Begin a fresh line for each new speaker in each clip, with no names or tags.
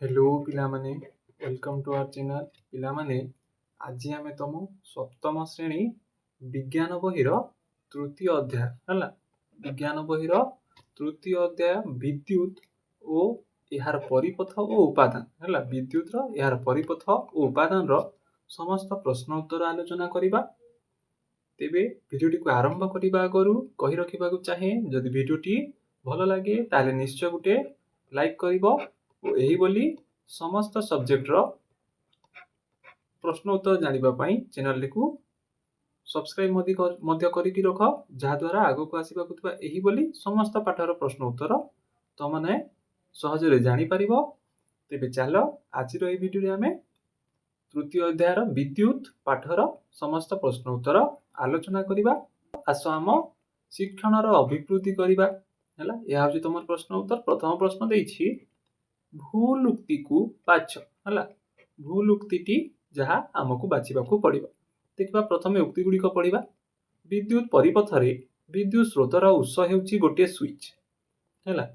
Hello पिला माने welcome to our channel पिला माने आज आमे तुम सप्तम श्रेणी विज्ञान बहिर तृतीय अध्याय हला विज्ञान बहिर तृतीय अध्याय विद्युत ओ यार परिपथ ओ उपादान हला विद्युत रो यार परिपथ ओ उपादान रो समस्त प्रश्न उत्तर आलोचना करिबा। तेबे भिडियोटी को आरंभ करिबा आगरु कहि रखिबाकू चाहे जदि भिडियोटी भल लागे ताले निश्चय गुटे लाइक करिबो और यही बोली समस्त सब्जेक्ट रो प्रश्न उत्तर जानिबा पई चैनल को सब्सक्राइब मध्य करिकि रख जहा द्वारा आगो को आसीबा कुतबा यही बोली समस्त पाठर प्रश्न उत्तर तो माने सहज रे जानि परिबो। तेबे चलो आज रो ए वीडियो रे हमें तृतीय अध्याय रो विद्युत पाठर समस्त प्रश्न उत्तर आलोचना करिबा। आसो हम शिक्षण रो अभिवृद्धि करिबा हला या होची तमर प्रश्न उत्तर। प्रथम प्रश्न देछि भूल उक्ति को बाछ हला भूल उक्तिटी जहा हमकु बाछिबाकू पड़िबो। देखिबा प्रथमे उक्ति गुडी को पढिबा। विद्युत परिपथरे विद्युत स्रोतर उत्स हेउची गोटे स्विच हला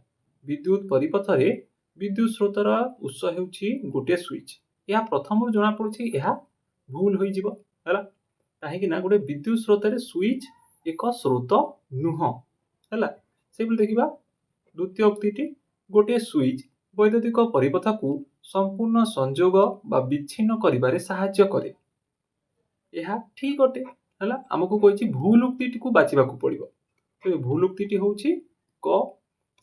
विद्युत परिपथरे विद्युत स्रोतर उत्स हेउची गोटे स्विच। या प्रथम जणा पड़छि या भूल होई जिवो हला काहे कि ना गोटे विद्युत स्रोतरे स्विच एक स्रोत नुह हला से बोल देखिबा। द्वितीय उक्तिटी गोटे स्विच वैद्युतिक परिपथ को संपूर्ण संयोग बा विच्छिन्न करिबारे सहाय्य करे। यह ठीक अटे हला हमकु कहिछि भूल उक्तिटी को बाछिबाकू पड़िबो। तो भूल उक्तिटी होउछि क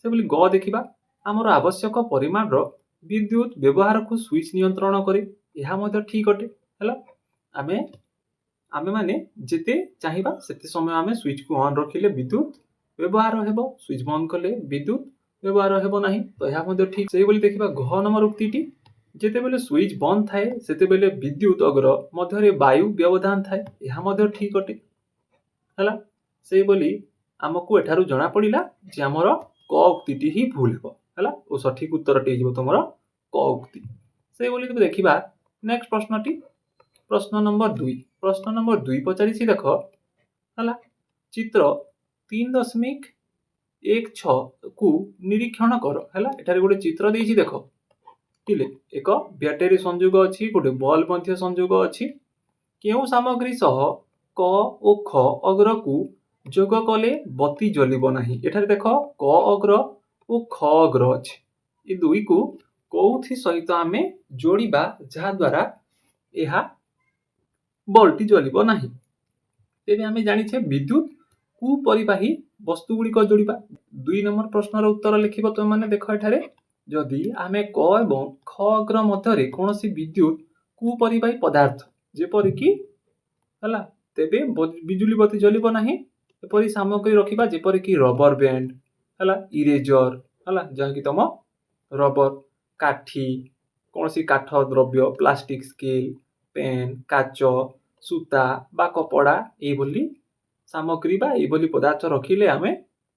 से बोली ग देखिबा हमर आवश्यक परिमाण रो विद्युत व्यवहार को स्विच नियंत्रण करे। यह मध्ये ठीक अटे हला आमे माने जेते चाहिबा सेते समय आमे स्विच को ऑन रखिले विद्युत व्यवहार हेबो स्विच बंद करले विद्युत व्यवहार हेबो नाही। तो यह मध्ये ठीक सेही बोली देखिबा घ नंबर उक्तिटी जेते बेले स्विच बंद थाए सेते बेले विद्युत अग्र मध्य रे वायु व्यवधान थाए। यह मध्ये ठीक अटे हला सेही बोली हमकु एठारु जणा पडिला जे हमर क उक्तिटी ही भूल हेबो हला ओ सठिक उत्तरटी हेबो तमरो क उक्ति। सेही बोली तबे देखिबा नेक्स्ट प्रश्नटी प्रश्न नंबर 2 प्रश्न नंबर 2 पचारिछि देखो हला चित्र 3.16 को निरीक्षण कर हला एठारे गोटे चित्र देइछि देखो टिले एक बैटरी संयोग अछि गोटे बल्ब मध्य संयोग अछि केउ सामग्री सह क ओ ख अग्र को जोग कले बत्ती जलिबो नाही। एठारे देखो क अग्र ओ ख अग्र अछि ए दुई को कोउथि सहित आमे जोड़िबा जहा द्वारा एहा बल्बटी जलिबो नाही। तेबे आमे जानिछे विद्युत कुपरिबाही वस्तु गुडी को जोड़िबा। 2 नंबर प्रश्न रो उत्तर लिखिबो तो माने देखो एठारे जदि आमे क एवं ख अग्र मध्य रे कोनोसी विद्युत कुपरिबाही पदार्थ जेपरि कि हला तेबे बिजुली बत्ती जलिबो नाही। एपरि सामग्री रखिबा जेपरि कि रबर बैंड हला इरेजर हला जहा कि तम रबर काठी कोनोसी काठ द्रव्य प्लास्टिक स्केल पेन काच सूता बा कपड़ा ए बोली सामग्री बा ए बोली पदार्थ रखिले आमे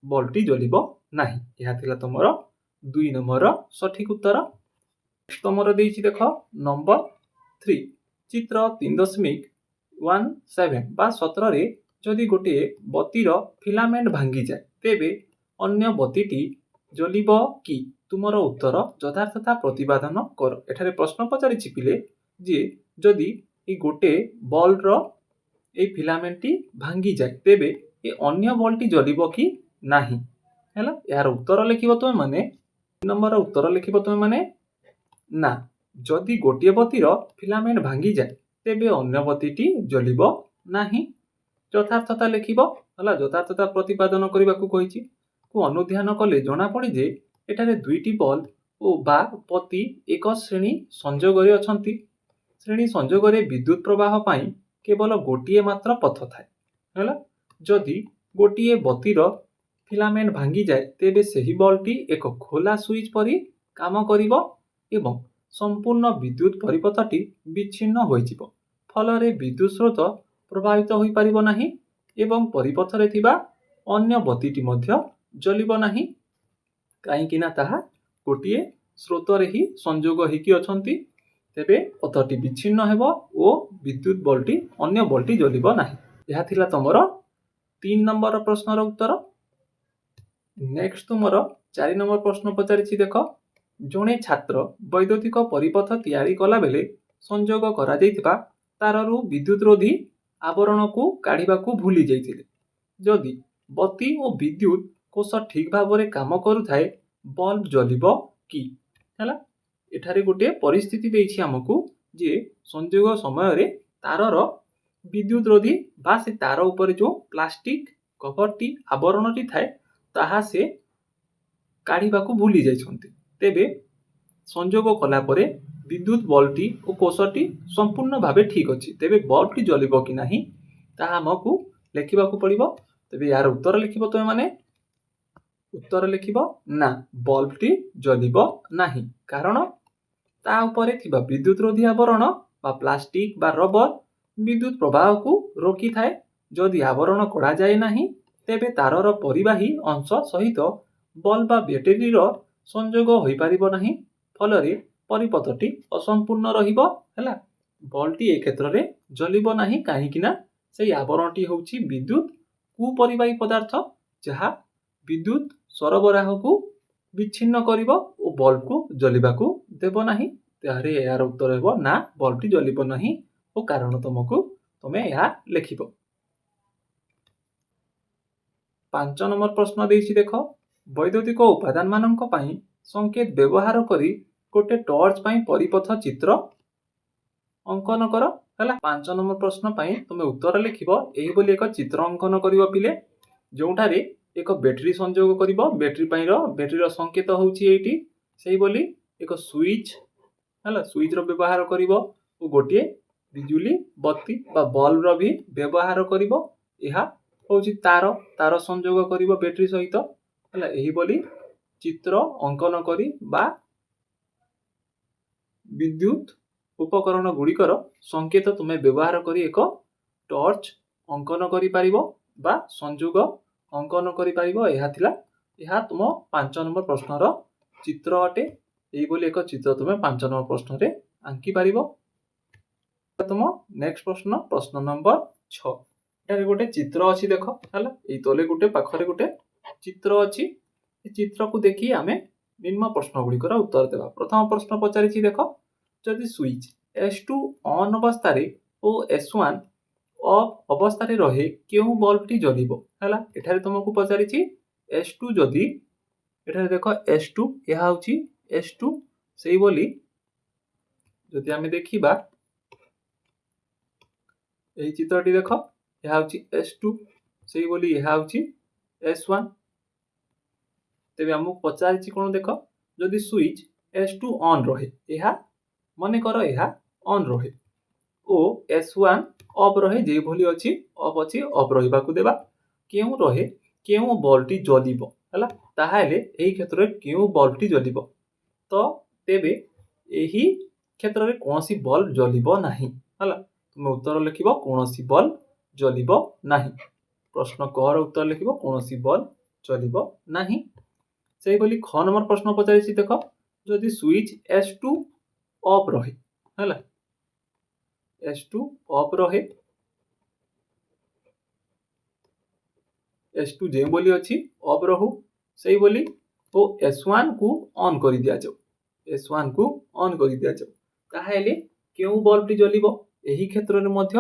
बल्बटी जलिबो नाही। यहा थिला तमरो 2 नंबर सठिक उत्तर। तमरो देइछि देखो नंबर 3 चित्र 3.17 बा 17 रे जदि गोटे बत्तीर फिलामेंट भांगी जाए तेबे अन्य बत्तीटी जलिबो कि तुमरो उत्तर यथार्थता प्रतिपादन कर। एठारे प्रश्न पचारिछि पिले जे जदि ए गोटे बल्ब रो ए फिलामेंटटी भांगी जाए तेबे ए अन्य बल्बटी जलिबो कि नाही हैला यार उत्तर लिखिबो तो माने नंबर उत्तर लिखिबो तो माने ना जदि गोटे बत्तीर फिलामेंट भांगी जाए तेबे अन्य बत्तीटी जलिबो नाही। यथार्थता लिखिबो हला यथार्थता प्रतिपादन करिबाकू कहिछि को अनुध्यान कले जणा पड़ी जे एठारे दुईटी बल्ब ओ बा बत्ती एक श्रेणी संयोग रे अछंती। श्रेणी संयोग रे विद्युत प्रवाह पाई केवल गोटिए मात्र पथ थाए हला जदि गोटिए बत्तीर फिलामेंट भांगी जाए तेबे सही बल्बटी एक खोला स्विच परी काम करिवो एवं संपूर्ण विद्युत परिपथटी विच्छिन्न होई जिवो फलरे विद्युत स्रोत प्रभावित होई परिबो नाही एवं परिपथरे थिबा अन्य बत्तीटी मध्य जलिबो नाही काहे कि ना ताहा गोटिए स्रोत रे ही संयोग हेकि अछंती। तेबे पथटी विच्छिन्न हेबो ओ विद्युत बल्बटी अन्य बल्बटी जलिबो नाही। यहा थिला तमरो 3 नंबर प्रश्न रो उत्तर। नेक्स्ट तुमरो 4 नंबर प्रश्न पचारिछि देखो ଜଣେ ଛାତ୍ର ବୈଦ୍ୟୁତିକ ପରିପଥ ତିଆରି କଲା ବେଲେ ସଂଯୋଗ କରାଯାଇଥିବା ତାରରୁ ବିଦ୍ୟୁତ ରୋଧୀ ଆବରଣକୁ କାଢ଼ିବାକୁ ଭୁଲି ଯାଇଥିଲେ। ଯଦି ବତୀ ଓ ବିଦ୍ୟୁତ କୋଷ ଠିକ୍ ଭାବରେ କାମ କରୁଥାଏ ବଲ୍ବ ଜଳିବ କି? ହେଲା, ଏଠାରେ ଗୋଟିଏ ପରିସ୍ଥିତି ଦେଇଛି ଆମକୁ ଯେ ସଂଯୋଗ ସମୟରେ ତାରର ବିଦ୍ୟୁତ ରୋଧୀ ବା ସେ ତାର ଉପରେ ଯେଉଁ ପ୍ଲାଷ୍ଟିକ କଭରଟି ଆବରଣଟି ଥାଏ ତାହା ସେ କାଢ଼ିବାକୁ ଭୁଲି ଯାଇଛନ୍ତି। ତେବେ ସଂଯୋଗ କଲା ପରେ ବିଦ୍ୟୁତ ବଲ୍ବଟି ଓ କୋଷଟି ସମ୍ପୂର୍ଣ୍ଣ ଭାବେ ଠିକ୍ ଅଛି। ତେବେ ବଲ୍ବଟି ଜଳିବ କି ନାହିଁ ତାହା ଆମକୁ ଲେଖିବାକୁ ପଡ଼ିବ। ତେବେ ଏହାର ଉତ୍ତର ଲେଖିବ ତୁମେମାନେ। ଉତ୍ତର ଲେଖିବ ନା, ବଲ୍ବଟି ଜଳିବ ନାହିଁ। କାରଣ ତା ଉପରେ ଥିବା ବିଦ୍ୟୁତ ରୋଧୀ ଆବରଣ ବା ପ୍ଲାଷ୍ଟିକ ବା ରବର ବିଦ୍ୟୁତ ପ୍ରବାହକୁ ରୋକିଥାଏ। ଯଦି ଆବରଣ କଢ଼ାଯାଏ ନାହିଁ ତେବେ ତାରର ପରିବାହୀ ଅଂଶ ସହିତ ବଲ୍ବ ବା ବ୍ୟାଟେରୀର ସଂଯୋଗ ହୋଇପାରିବ ନାହିଁ, ଫଳରେ ପରିପଥଟି ଅସମ୍ପୂର୍ଣ୍ଣ ରହିବ। ହେଲା, ବଲ୍ବଟି ଏ କ୍ଷେତ୍ରରେ ଜଳିବ ନାହିଁ କାହିଁକି ନା ସେଇ ଆବରଣଟି ହେଉଛି ବିଦ୍ୟୁତ କୁପରିବାହୀ ପଦାର୍ଥ ଯାହା ବିଦ୍ୟୁତ ସରବରାହକୁ ବିଚ୍ଛିନ୍ନ କରିବ ଓ ବଲ୍ବକୁ ଜଳିବାକୁ ଦେବ ନାହିଁ। ତାହେଲେ ଏହାର ଉତ୍ତର ହେବ ନା, ବଲ୍ବଟି ଜଳିବ ନାହିଁ ଓ କାରଣ ତମେ ଏହା ଲେଖିବ। 5 ନମ୍ବର ପ୍ରଶ୍ନ ଦେଇଛି ଦେଖ, ବୈଦ୍ୟୁତିକ ଉପାଦାନ ମାନଙ୍କ ପାଇଁ ସଂକେତ ବ୍ୟବହାର କରି ଗୋଟେ ଟର୍ଚ୍ଚ ପାଇଁ ପରିପଥ ଚିତ୍ର ଅଙ୍କନ କର। ହେଲା, 5 ନମ୍ବର ପ୍ରଶ୍ନ ପାଇଁ ତୁମେ ଉତ୍ତର ଲେଖିବ ଏହିଭଳି ଏକ ଚିତ୍ର ଅଙ୍କନ କରିବ ପିଲେ, ଯେଉଁଠାରେ ଏକ ବ୍ୟାଟେରୀ ସଂଯୋଗ କରିବ। ବ୍ୟାଟେରୀର ସଂକେତ ହେଉଛି ଏଇଠି। ସେଇଭଳି ଏକ ସୁଇଚ, ହେଲା, ସୁଇଚର ବ୍ୟବହାର କରିବ ଓ ଗୋଟିଏ ବିଜୁଳି ବତୀ ବା ବଲ୍ବର ବି ବ୍ୟବହାର କରିବ। ଏହା ହେଉଛି ତାର ସଂଯୋଗ କରିବ ବ୍ୟାଟେରୀ ସହିତ। ହେଲା, ଏହିଭଳି ଚିତ୍ର ଅଙ୍କନ କରି ବା ବିଦ୍ୟୁତ ଉପକରଣ ଗୁଡ଼ିକର ସଂକେତ ତୁମେ ବ୍ୟବହାର କରି ଏକ ଟର୍ଚ୍ଚ ଅଙ୍କନ କରିପାରିବ ବା ସଂଯୋଗ ଅଙ୍କନ କରିପାରିବ। ଏହା ତୁମ 5 ନମ୍ବର ପ୍ରଶ୍ନର ଚିତ୍ର ଅଟେ। ଏହିଭଳି ଏକ ଚିତ୍ର ତୁମେ 5 ନମ୍ବର ପ୍ରଶ୍ନରେ ଆଙ୍କିପାରିବ। ତୁମ ନେକ୍ସଟ ପ୍ରଶ୍ନ ନମ୍ବର 6। ଏଠାରେ ଗୋଟେ ଚିତ୍ର ଅଛି ଦେଖ। ହେଲା, ଏଇ ତଳେ ପାଖରେ ଗୋଟେ ଚିତ୍ର ଅଛି। ଏ ଚିତ୍ରକୁ ଦେଖି ଆମେ ନିମ୍ନ ପ୍ରଶ୍ନ ଗୁଡ଼ିକର ଉତ୍ତର ଦେବା। ପ୍ରଥମ ପ୍ରଶ୍ନ ପଚାରିଛି ଦେଖ, ଯଦି ସୁଇଚ S2 ଅନ୍ ଅବସ୍ଥାରେ ଓ S1 ଅଫ୍ ଅବସ୍ଥାରେ ରହେ କେଉଁ ବଲ୍ବଟି ଜଳିବ? ହେଲା, ଏଠାରେ ତୁମକୁ ପଚାରିଛି S2 ଯଦି, ଏଠାରେ ଦେଖ S2 ଏହା ହେଉଛି S2। ସେଇଭଳି ଯଦି ଆମେ ଦେଖିବା ଏହି ଚିତ୍ରଟି ଦେଖ, ଏହା ହେଉଛି S2, ସେଇଭଳି ଏହା ହେଉଛି S1। ତେବେ ଆମକୁ ପଚାରିଛି କ'ଣ ଦେଖ, ଯଦି ସୁଇଚ S2 ଅନ୍ ରହେ, ମନେକର ଏହା ଅନ୍ ରହେ ଓ S1 ଅଫ୍ ରହେ, ଯେଭଳି ଅଛି ଅଫ୍ ରହିବାକୁ ଦେବା। କେଉଁ ବଲ୍ବଟି ଜଳିବ? ହେଲା, ତାହେଲେ ଏହି କ୍ଷେତ୍ରରେ କେଉଁ ବଲ୍ବଟି ଜଳିବ? ତେବେ ଏହି କ୍ଷେତ୍ରରେ କୌଣସି ବଲ୍ବ ଜଳିବ ନାହିଁ। ହେଲା, ତୁମେ ଉତ୍ତର ଲେଖିବ କୌଣସି ବଲ୍ବ ଜଳିବ ନାହିଁ। ପ୍ରଶ୍ନ କର ଉତ୍ତର ଲେଖିବ କୌଣସି ବଲ୍ବ ଜଳିବ ନାହିଁ। ସେଇଭଳି ଖ ନମ୍ବର ପ୍ରଶ୍ନ ପଚାରିଛି ଦେଖ, ଯଦି ସୁଇଚ S2 ଅଫ୍ ରହେ, ହେଲା, S2 ଅଫ୍ ରହେ, S2 ଯେଭଳି ଅଛି ଅଫ୍ ରହୁ, ସେଇଭଳି ଓ S1 କୁ ଅନ୍ କରି ଦିଆଯାଉ। ତାହେଲେ କେଉଁ ବଲ୍ବଟି ଜଳିବ? ଏହି କ୍ଷେତ୍ରରେ ମଧ୍ୟ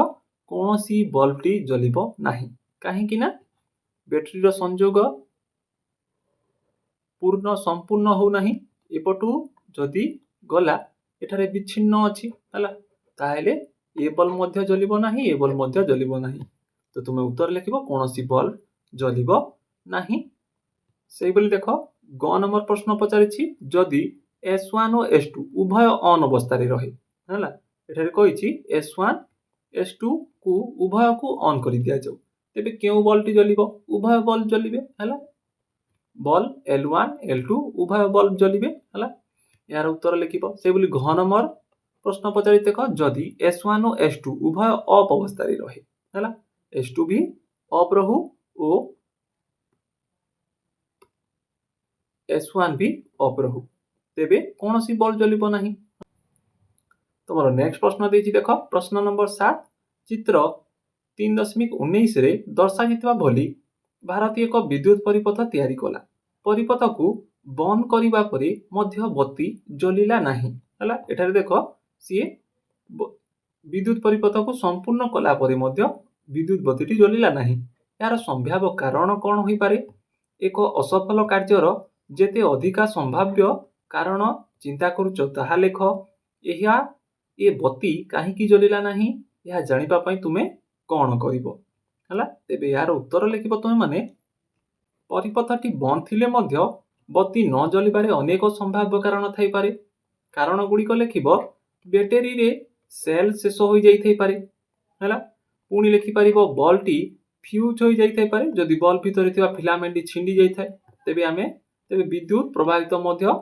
କୌଣସି ବଲ୍ବଟି ଜଳିବ ନାହିଁ। କାହିଁକି ନା ବ୍ୟାଟେରୀର ସଂଯୋଗ ସମ୍ପୂର୍ଣ୍ଣ ହେଉନାହିଁ। ଏପଟୁ ଯଦି ଗଲା ଏଠାରେ ବିଚ୍ଛିନ୍ନ ଅଛି। ହେଲା, ତାହେଲେ ଏ ବଲ୍ବ ମଧ୍ୟ ଜଳିବ ନାହିଁ, ଏ ବଲ୍ବ ମଧ୍ୟ ଜଳିବ ନାହିଁ। ତ ତୁମେ ଉତ୍ତର ଲେଖିବ କୌଣସି ବଲ୍ବ ଜଳିବ ନାହିଁ। ସେଇଭଳି ଦେଖ, ଗ ନମ୍ବର ପ୍ରଶ୍ନ ପଚାରିଛି, ଯଦି S1 ଓ S2 ଉଭୟ ଅନ୍ ଅବସ୍ଥାରେ ରହେ। ହେଲା, ଏଠାରେ କହିଛି S1 S2 କୁ ଉଭୟକୁ ଅନ୍ କରି ଦିଆଯାଉ, ତେବେ କେଉଁ ବଲ୍ବଟି ଜଳିବ? ଉଭୟ ବଲ୍ବ ଜଳିବେ। ହେଲା, ବଲ୍ବ L1 L2 ଉଭୟ ବଲ୍ବ ଜଳିବେ। ହେଲା, ଏହାର ଉତ୍ତର ଲେଖିବ। ସେଇଭଳି ଘ ନମ୍ବର ପ୍ରଶ୍ନ ପଚାରି ଦେଖ, ଯଦି S1 ଓ S2 ଉଭୟ ଅଫ୍ ଅବସ୍ଥାରେ ରହେ। ହେଲା, S2 ବି ଅଫ୍ ରହୁ ଓ S1 ବି ଅଫ୍ ରହୁ, ତେବେ କୌଣସି ବଲ୍ବ ଜଳିବ ନାହିଁ। ତୁମର ନେକ୍ସଟ ପ୍ରଶ୍ନ ଦେଇଛି ଦେଖ, ପ୍ରଶ୍ନ ନମ୍ବର 7। ଚିତ୍ର 3.19ରେ ଦର୍ଶାଯାଇଥିବା ଭଳି ଭାରତୀୟ ଏକ ବିଦ୍ୟୁତ ପରିପଥ ତିଆରି କଲା। ପରିପଥକୁ बंद करने परे मध्य बत्ती जलिला नहीं है। एठारे देख सी विद्युत परिपथ को संपूर्ण कला परे मध्य विद्युत बत्ती जलिला नहीं। यार संभाव्य कारण कौन हो पारे? एक असफल कार्यर जेते अधिका संभाव्य कारण चिंता करुच ताहा लेख। ए बत्ती कहीं जलिला नहीं यह जानिबा पई तुमे कौन करिवो हला। तेबे यार उत्तर लिखिबो तुमे माने परिपथटी बंद थिले मध्य बत्ती न जलिबारे अनेक संभाव्य कारण थाई पारे। कारण गुड़िक लिखिबो बैटेरी रे सेल शेष हो जाई थाई पारे हला। पुणी लिखि पारिबो बल्बटी फ्यूज हो जाई थाई पारे जदि बल्ब भितर थिबा फिलामेंट छिंडी जाई थाए तेबे विद्युत प्रवाहित मध्य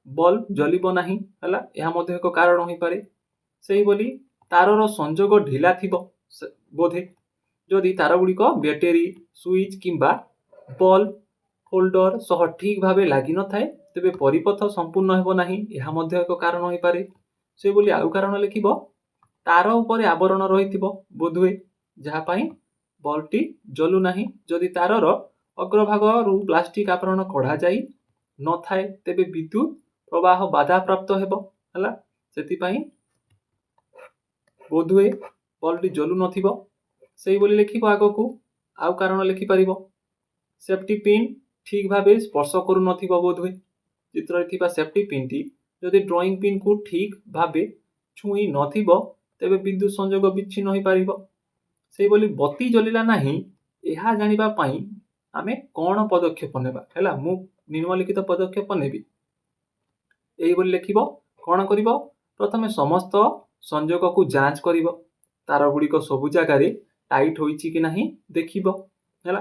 बल्ब जलिबो नाही हला। यह मध्य एक कारण होई पारे। सेही बोली तारर संजोग ढिला थिबो बोधे जदि तार गुड़िक बैटेरी स्विच किंबा बल्ब होल्डर सह ठीक भावे लागि न थाए तेबे परिपथ संपूर्ण हेबो नाही यह मध्य एक कारण होई पारे। से बोली आउ कारण लिखिबो तार उपरे आवरण रहिथिबो बोधुए जहा पई बल्बटी जलु नाही। जदि तारर अग्रभाग रु प्लास्टिक आवरण कढ़ा जाई न थाए तेबे विद्युत प्रवाह बाधा प्राप्त हेबो हला। सेति पई बोधुए बल्बटी जलु नथिबो। सेही बोली लिखिबो आगकू आउ कारण लिखि परिबो सेफ्टी पिन ठीक भावे स्पर्श करू नथिबो बोधुए चित्र रे थिबा सेफ्टी पिन टी जदि ड्राइंग पिन को ठीक भावे छुई नथिबो तेबे विद्युत संयोग विच्छिन्न होई पारिबो। सेही बोली बत्ती जलिला नाही एहा जानिबा पई आमे कोन पदक्षेप नेबा हैला। मु निम्नलिखित पदक्षेप नेबी एही बोली लिखिबो कोन करिबो प्रथमे समस्त संयोग को जांच करिबो तार गुड़िक सबु जगह रे टाइट होईची कि नाही देखिबो हैला।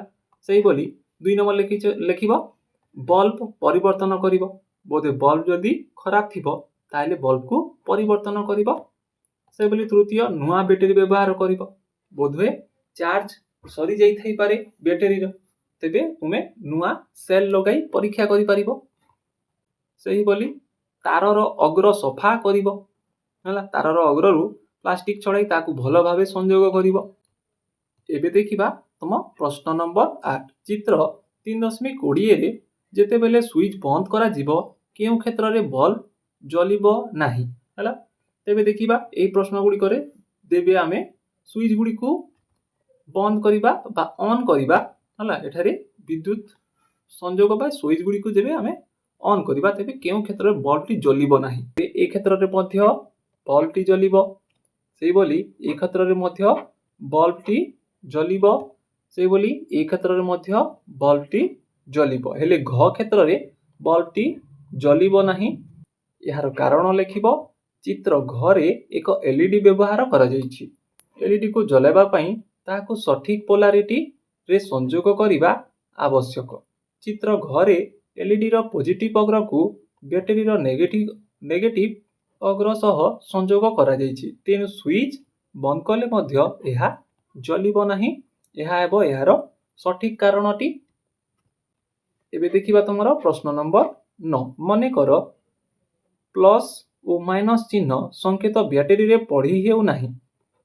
सेही बोली 2 नंबर लिखिबो बल्ब परिवर्तन करिबो बोधे बल्ब जदि खराब थिबो ताले बल्ब को परिवर्तन करिबो। से बोली तृतीय नुआ बैटेरी व्यवहार करिबो बोधे चार्ज सरी जाई थाई पारे बैटेरी रो तेबे तुमे नुआ सेल लगाई परीक्षा करि पारिबो। सेही बोली तारर अग्र सफा करिबो हला। तारर अग्र रु प्लास्टिक छड़ाई ताकू भलो भावे संयोग करिबो। एबे देखिबा तुम प्रश्न नंबर 8 चित्र 3.20 रे जेते बेले स्विच बंद करा जिवो केउ क्षेत्र रे बल्ब जलिबो नाही हला। तेबे देखिबा एई प्रश्न गुडी करे देबे आमे स्विच गुडी को बंद करिबा बा ऑन करिबा हला। एठारे विद्युत संयोग बा स्विच गुडी को जेबे आमे ऑन करिबा तेबे केउ क्षेत्र रे बल्बटी जलिबो नाही ए क्षेत्र रे मध्य बल्बटी जलिबो। सेही बोली ए क्षेत्र रे मध्य बल्बटी जलिबो। सेही बोली ए क्षेत्र रे मध्य बल्बटी जलिबो हेले घ क्षेत्र रे बल्बटी जलिबो नाही। यार कारण लिखिबो चित्र घरे एक एलईडी व्यवहार करा जायछि एलईडी को जलाइबा पई ताको सठिक पोलारिटी रे संयोग करिबा आवश्यक। चित्र घरे एलईडी रो पॉजिटिव अग्र को बैटरी रो नेगेटिव अग्र सह संयोग करा जायछि तेनु स्विच बंद कले मध्य एहा जलिबो नाही एहा हेबो एहार सठिक कारणटी। एबे देखिबा तमरो प्रश्न नंबर 9 मने करो प्लस ओ माइनस चिन्ह संकेत बैटरी रे पढ़ी हेउ नाही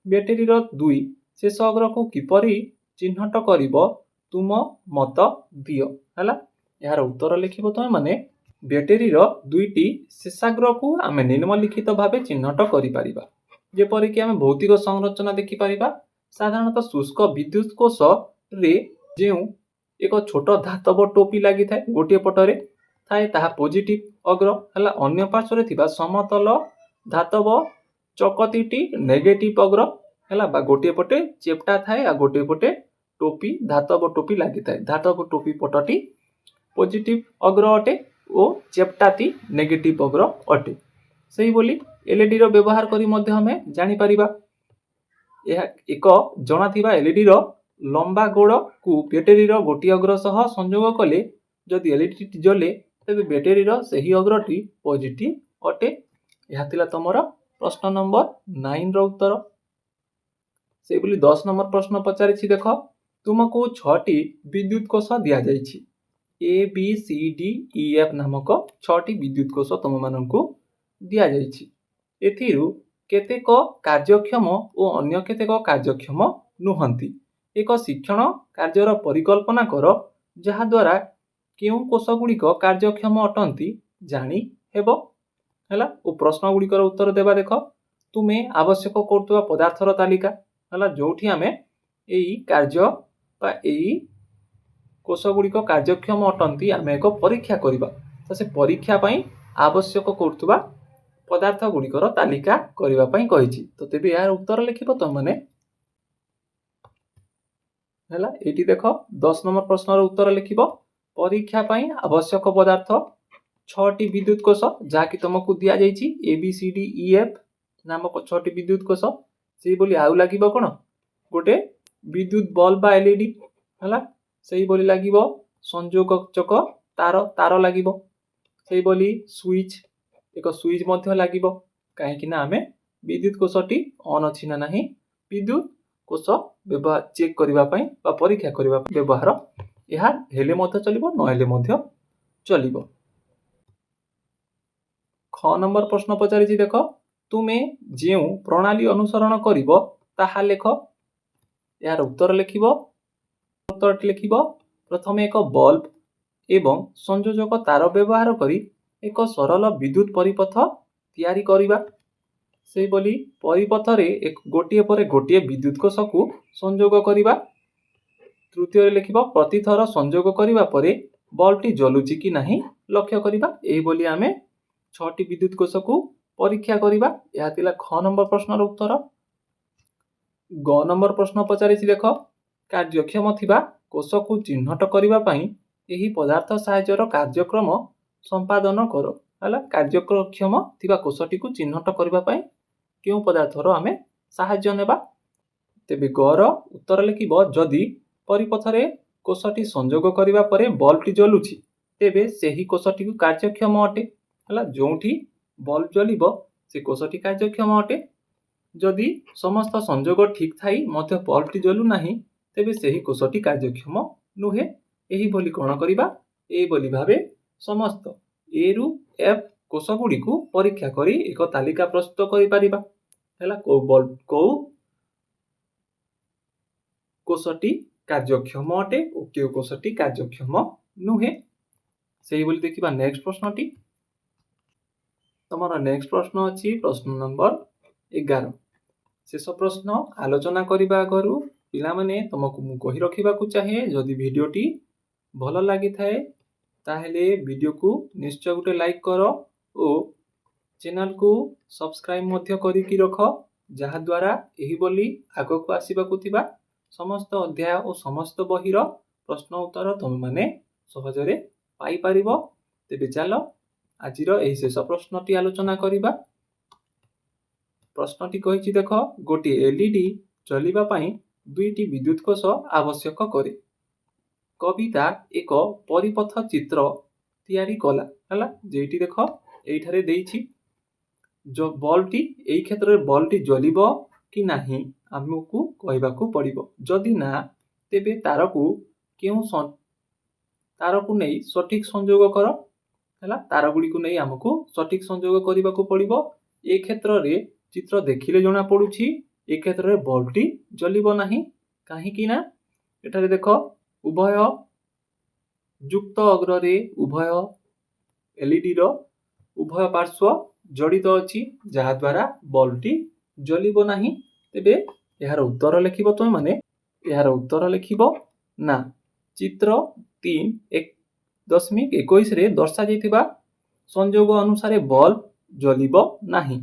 बैटरी रो 2 शेष अग्र को किपरि चिन्हट करिवो तुम मत दियो हला। यार उत्तर लिखिबो तमे माने बैटरी रो 2टी शेषाग्र को आमे निम्नलिखित भावे चिन्हट करि परिबा जेपरि कि आमे भौतिक संरचना देखि परिबा। साधारणतः शुष्क विद्युत कोष रे जेउ एक छोट धातव टोपी लागि थाए गोटे पटरे थाए ताहा पॉजिटिव अग्र हला अन्य पार्श्व रे थिबा समतल धातव चकतीटी नेगेटिव अग्र हला बा गोटे पटे चेप्टा थाए आ गोटे पटे टोपी धातव टोपी लागि थाए धातव टोपी पटटी पॉजिटिव अग्र अटे ओ चेप्टाटी नेगेटिव अग्र अटे। सेही बोली एलईडी रो व्यवहार करी मध्ये हमें जानि परिबा यह एक जणा थिबा एलईडी रो लंबा गोड़ को बैटरी रो गोटी अग्र सह संयोग कले जदि एलईडी जले तेबे बैटरी रो सही अग्रटी पॉजिटिव अटे। यह थिला तमरो प्रश्न नंबर 9 रो उत्तर। से बोली 10 नंबर प्रश्न पचारिछि देखो तुमको 6टी विद्युत कोष दिया जाइछि A B C D E F नामक 6टी विद्युत कोष तुम माननकु दिया जाइछि एथिरु केतेक कार्यक्षम और अन्य केतेक कार्यक्षम नुहंती। एक शिक्षण कार्यर परिकल्पना कर जहा द्वारा केउं कोष गुड़िक कार्यक्षम अटंती जानी हेबो हैला। ओ प्रश्न गुड़िकर उत्तर देबा देख तुमे आवश्यक करतुवा पदार्थर तालिका हैला जोठी आमे एई कार्य बा एई कोष गुड़िक कार्यक्षम अटंती आमे एक परीक्षा करिबा। तो से परीक्षा पई आवश्यक करतुवा पदार्थ गुड़िकर तालिका करिबा पई कहिछि। तो तेबे यार उत्तर लिखिबो त माने हैला। एटी देखो 10 नंबर प्रश्नर उत्तर लिखिबो परीक्षा पई आवश्यक पदार्थ 6टी विद्युत कोष जाकि तुमको दिया जाइछि A B C D E F नामक 6टी विद्युत कोष सेही बोली आउ लागिबो कोन गोटे विद्युत बल्ब बा एलईडी हैला। सेही बोली लागिबो संयोजक तार तार लागिबो सेही बोली स्विच एक स्विच मध्य लागिबो काहेकि ना आमे विद्युत कोषटी ऑन अछि ना नाही विद्युत कोष व्यवहार चेक करिबा पई बा परीक्षा करिबा पई व्यवहार यहा हेले मध्य चलिबो न हेले मध्य चलिबो। ख नंबर प्रश्न पचारिछि देख तुमे जेउ प्रणाली अनुसरण करिबो ताहा लेख। यार उत्तर लिखिबो उत्तर लिखिबो प्रथमे एक बल्ब एवं संयोजक तार व्यवहार करी एक सरल विद्युत परिपथ तैयारी करिबा से बोली परिपथ रे एक गोटिए पर गोटिए विद्युत कोष को संयोग करिबा। तृतीय लिखिबो प्रति थर संयोग करिबा परे बल्बटी जलुछि कि नाही लक्ष्य करिबा। एही बोली आमे 6टी विद्युत कोष को परीक्षा करिबा। या तिला ख नंबर प्रश्नर उत्तर। ग नंबर प्रश्न पचारिछि देख कार्यक्षम थिबा कोष को चिन्हट करिबा पई एही पदार्थ सहाय्यर कार्यक्रम संपादन करो हैला। कार्यक्षम थिबा कोषटी को चिन्हट करिबा पई केउ पदार्थर आमे सहाय्य नेबा। तेबे ग र उत्तर लिखिबो जदि परिपथ रे कोषटी संयोग करिबा परे बल्बटी जलुछि तेबे सेही कोषटी को कार्यक्षम अटे हैला। जोंठी बल्ब जलिबो से कोषटी कार्यक्षम अटे। जदि समस्त संयोग ठीक थाई मध्य बल्बटी जलु नाही तेबे सेही कोषटी कार्यक्षम नुहे। एही बोली कोन करिबा एही बोली भाबे समस्त ए रु एफ कोष गुडी को परीक्षा करी एक तालिका प्रस्तुत करि परिबा हैला। को बल्ब को कोषटी कार्यक्षम अटे ओ केउ कोषटी कार्यक्षम नुहे सेही बोली देखिबा। नेक्स्ट प्रश्नटी तमरा नेक्स्ट प्रश्न अछि प्रश्न नंबर 11। शेष प्रश्न आलोचना करिबा आगरु पिला माने तुमको मु कहि रखिबा को चाहे जदि वीडियोटी भल लागि थाए ताहेले वीडियो को निश्चय गुटे लाइक करो ओ चैनल को सब्सक्राइब मध्य करी की रख जहा द्वारा एही बोली आगो को आसीबा को थिबा समस्त अध्याय और समस्त बहिर प्रश्न उत्तर तुम माने सहजरे पाई परिबो। तेबे चलो आजिर एही शेष प्रश्नटी आलोचना करिबा। प्रश्नटी कहिछि देख गोटे एलईडी चलिबा पई दुईटी विद्युत कोष आवश्यक करे। कविता एक परिपथ चित्र तैयारी कला हैला। जेठी देख एइठारे देइछि जो बल्बटी एई क्षेत्र रे बल्बटी जलिबो कि नाही हमकु कहबाकू पड़िबो। जदि ना तेबे तार को केउ तार को नै सठिक संयोग कर हैला। तार गुडी को नै हमकु सठिक संयोग करिबाकू पड़िबो। ए क्षेत्र रे चित्र देखिले जणा पडुछि ए क्षेत्र रे बल्बटी जलिबो नाही काहे कि ना एठारे देखो उभय युक्त अग्र रे उभय एलईडी रो उभय पार्श्व जड़ित अछि जहा द्वारा बल्बटी जलिबो नाही। तेबे यार उत्तर लिखिबो तुम माने यार उत्तर लिखिबो ना चित्र 3.21 रे दर्शा जाइथिबा संयोग अनुसार बल्ब जलिबो नाही।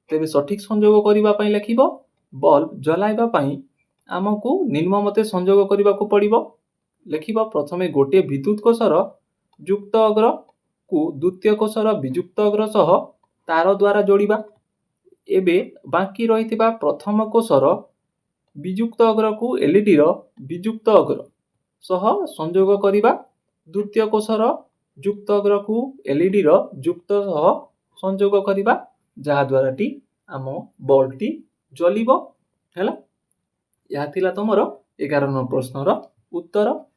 तेबे सठिक संयोग करिबा पई लिखिबो बल्ब जलाइबा पई हमकु निम्न मते संयोग करिबा को पड़िबो। लिखिबो प्रथमे गोटे विद्युत कोषर युक्त अग्र को द्वितीय कोषर वियुक्त अग्र सह तार द्वारा जोड़िबा। एबे बाकी रहिथिबा प्रथम कोषर वियुक्त अग्र को एलईडी रो वियुक्त अग्र सह संयोग करिबा। द्वितीय कोषर युक्त अग्र को एलईडी रो युक्त सह संयोग करिबा जहा द्वारा टी आम बल्बटी जलिबो हैला। या थिला तमरो 11 नंबर प्रश्नर उत्तर।